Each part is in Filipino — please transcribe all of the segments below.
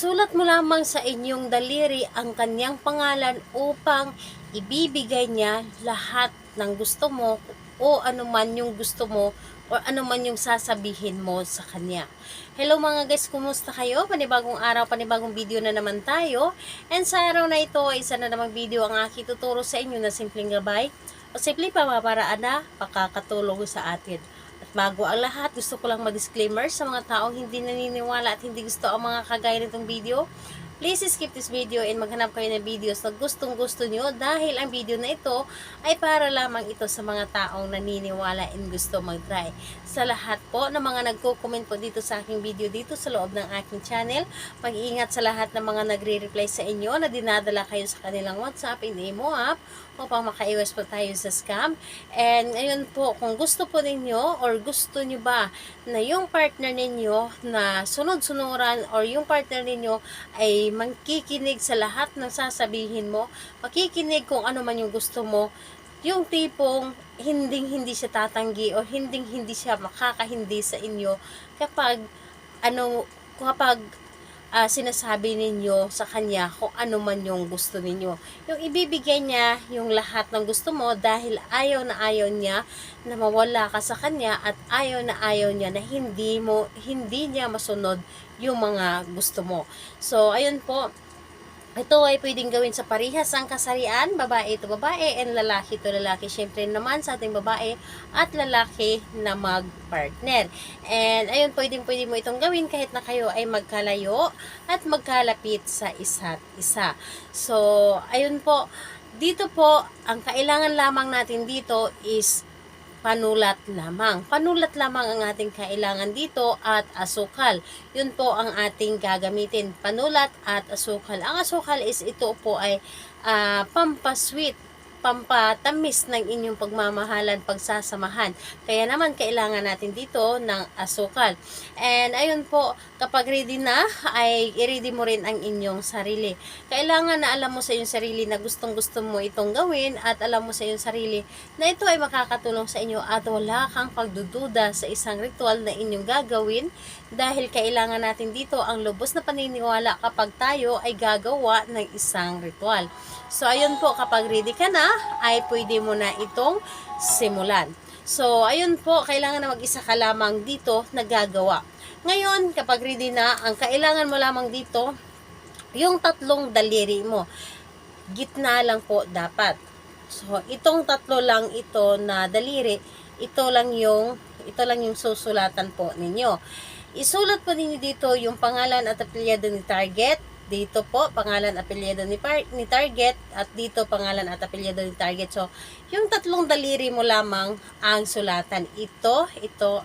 Isulat mo lamang sa inyong daliri ang kanyang pangalan upang ibibigay niya lahat ng gusto mo o anuman yung gusto mo o anuman yung sasabihin mo sa kanya. Hello mga guys, kumusta kayo? Panibagong araw, panibagong video na naman tayo. And sa araw na ito, isa na namang video ang aking tuturo sa inyo na simpleng gabay o simpleng pamamaraan na pakakatulong sa atin. At bago ang lahat, gusto ko lang mag-disclaimer sa mga taong hindi naniniwala at hindi gusto ang mga kagaya nitong video. Please skip this video and maghanap kayo ng videos na gustong-gusto nyo dahil ang video na ito ay para lamang ito sa mga taong naniniwala and gusto mag-try. Sa lahat po ng mga nagko-comment po dito sa aking video dito sa loob ng aking channel, mag-iingat sa lahat ng mga nagre-reply sa inyo na dinadala kayo sa kanilang WhatsApp and Imo app upang makaiwas po tayo sa scam. And ayun po, kung gusto po ninyo or gusto nyo ba na yung partner ninyo na sunod-sunuran or yung partner ninyo ay makikinig sa lahat ng sasabihin mo, makikinig kung ano man yung gusto mo, yung tipong hindi siya tatanggi o hindi siya makakahindi sa inyo kapag sinasabi ninyo sa kanya kung ano man yung gusto ninyo. Yung ibibigay niya yung lahat ng gusto mo dahil ayaw niya na mawala ka sa kanya at ayaw niya na hindi niya masunod yung mga gusto mo. So, ayun po. Ito ay pwedeng gawin sa parihas ang kasarian, babae ito babae, and lalaki ito lalaki. Siyempre naman sa ating babae at lalaki na mag-partner. And ayun, pwede mo itong gawin kahit na kayo ay magkalayo at magkalapit sa isa't isa. So, ayun po. Dito po, ang kailangan lamang natin dito is panulat lamang. Panulat lamang ang ating kailangan dito at asukal. Yun po ang ating gagamitin. Panulat at asukal. Ang asukal is ito po ay pampasweet, pampatamis ng inyong pagmamahalan, pagsasamahan. Kaya naman kailangan natin dito ng asukal. And ayun po, kapag ready na, ay i-ready mo rin ang inyong sarili. Kailangan na alam mo sa iyong sarili na gustong-gusto mo itong gawin at alam mo sa iyong sarili na ito ay makakatulong sa inyo at wala kang pagdududa sa isang ritual na inyong gagawin dahil kailangan natin dito ang lubos na paniniwala kapag tayo ay gagawa ng isang ritual. So, ayun po, kapag ready ka na, ay pwede mo na itong simulan. So, ayun po, kailangan na mag-isa ka lamang dito na gagawa. Ngayon, kapag ready na, ang kailangan mo lamang dito, yung tatlong daliri mo. Gitna lang po dapat. So, itong tatlo lang ito na daliri, ito lang yung susulatan po ninyo. Isulat po ninyo dito yung pangalan at apelyido ni target. Dito po, pangalan, apelyido ni target, at dito, pangalan at apelyido ni target. So, yung tatlong daliri mo lamang ang sulatan. Ito,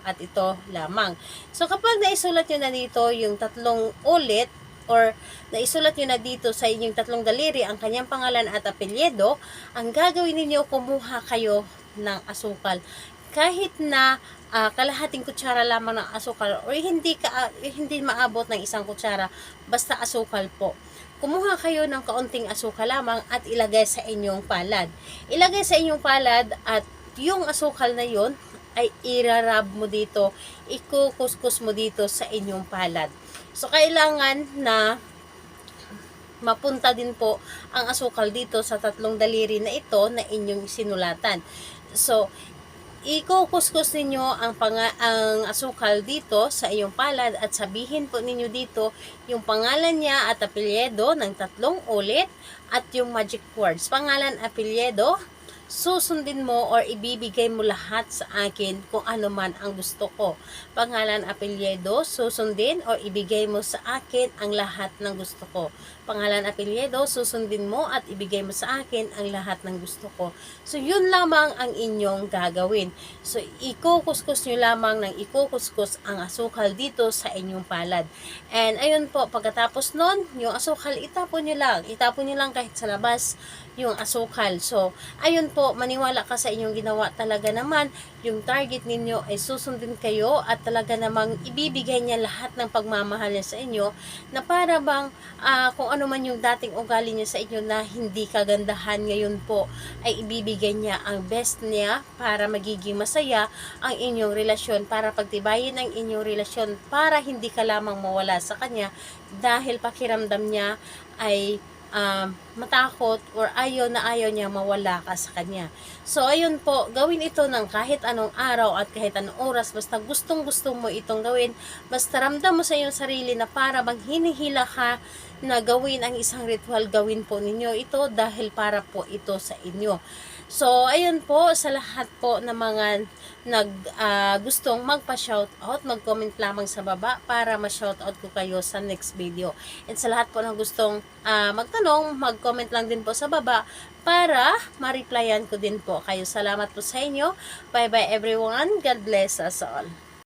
at ito lamang. So, kapag naisulat nyo na dito yung tatlong ulit, or naisulat nyo na dito sa inyong tatlong daliri ang kanyang pangalan at apelyido, ang gagawin ninyo, kumuha kayo ng asukal. Kahit na kalahating kutsara lamang ng asukal or hindi maabot ng isang kutsara, basta asukal po. Kumuha kayo ng kaunting asukal lamang at ilagay sa inyong palad. Ilagay sa inyong palad at yung asukal na yon ay irarab mo dito, ikukuskus mo dito sa inyong palad. So, kailangan na mapunta din po ang asukal dito sa tatlong daliri na ito na inyong sinulatan. So, ikukuskus ninyo ang asukal dito sa iyong palad at sabihin po ninyo dito yung pangalan niya at apelyido ng tatlong ulit at yung magic words. Pangalan, apelyido, susundin mo or ibibigay mo lahat sa akin kung ano man ang gusto ko. Pangalan, apelyido, susundin or ibigay mo sa akin ang lahat ng gusto ko. Pangalan, apelyido, susundin mo at ibigay mo sa akin ang lahat ng gusto ko. So, yun lamang ang inyong gagawin. So, ikukuskus nyo lamang ng ikukuskus ang asukal dito sa inyong palad. And, ayun po, pagkatapos nun, yung asukal, itapon nyo lang kahit sa labas yung asukal. So, ayun po, maniwala ka sa inyong ginawa. Talaga naman, yung target ninyo ay susundin kayo at talaga namang ibibigay niya lahat ng pagmamahal niya sa inyo na para bang kung ano man yung dating ugali niya sa inyo na hindi kagandahan, ngayon po ay ibibigay niya ang best niya para magiging masaya ang inyong relasyon, para pagtibayin ang inyong relasyon, para hindi ka lamang mawala sa kanya dahil pakiramdam niya ay matakot or ayaw niya mawala ka sa kanya. So, ayun po, gawin ito ng kahit anong araw at kahit anong oras, basta gustong-gusto mo itong gawin, basta ramdam mo sa iyong sarili na para bang hinihila ka na gawin ang isang ritual, gawin po ninyo ito dahil para po ito sa inyo. So, ayun po, sa lahat po ng mga gustong magpa-shoutout, mag-comment lamang sa baba para ma-shoutout ko kayo sa next video. And sa lahat po ng gustong magtanong, mag-comment lang din po sa baba para ma-replyan ko din po kayo. Salamat po sa inyo. Bye-bye everyone. God bless us all.